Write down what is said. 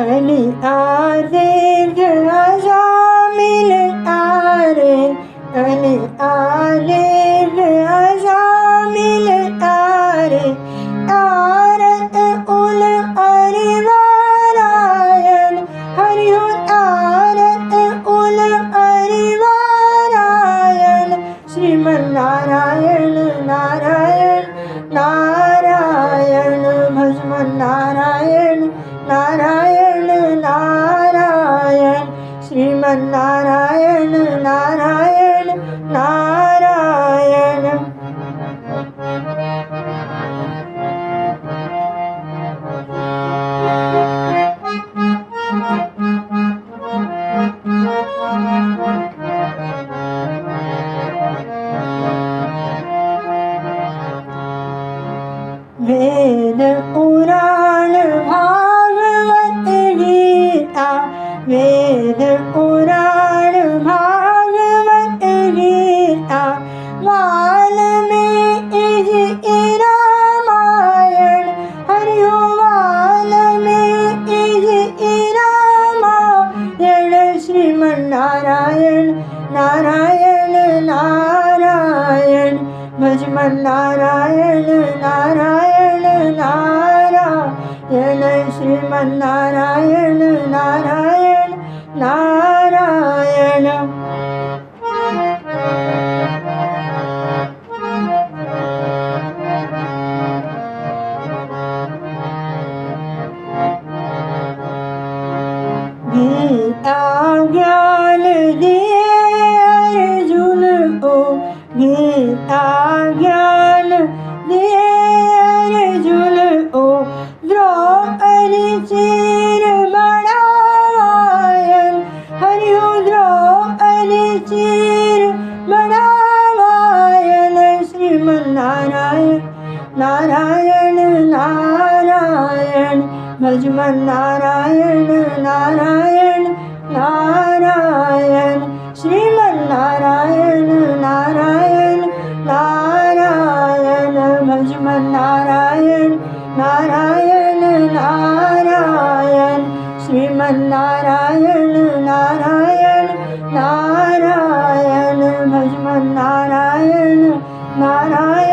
अनि आरे अजामिल आरे अनि आरे अजामिल आरे आरत उल अरिवारायण हरियो आरत उल अरिवारायण श्रीमन्नारायण नारायण नारायण भजमन नारायण नारायण नारायण श्रीमन्नारायण नारायण नारायण वेद पुराण भागवत गीता वेद पुराण भागवत गीता वाल्मीकि रामायण हरिओ वाल्मीकि रामायण श्रीमन्नारायण नारायण नारायण भजमन नारायण नारायण नारायण श्रीमन्नारायण नारायण नारायण गीता ज्ञान दिए अर्जुन को गीता ज्ञान दिए अर्जुन को द्रौपदी चीर बढ़ावायन हरिओ द्रौपदी चीर बढ़ावायन श्रीमन्नारायण नारायण नारायण भजमन नारायण नारायण नारायण श्रीमन्नारायण नारायण नारायण भजमन नारायण नारायण नारायण श्रीमन्नारायण नारायण नारायण भजमन नारायण नारायण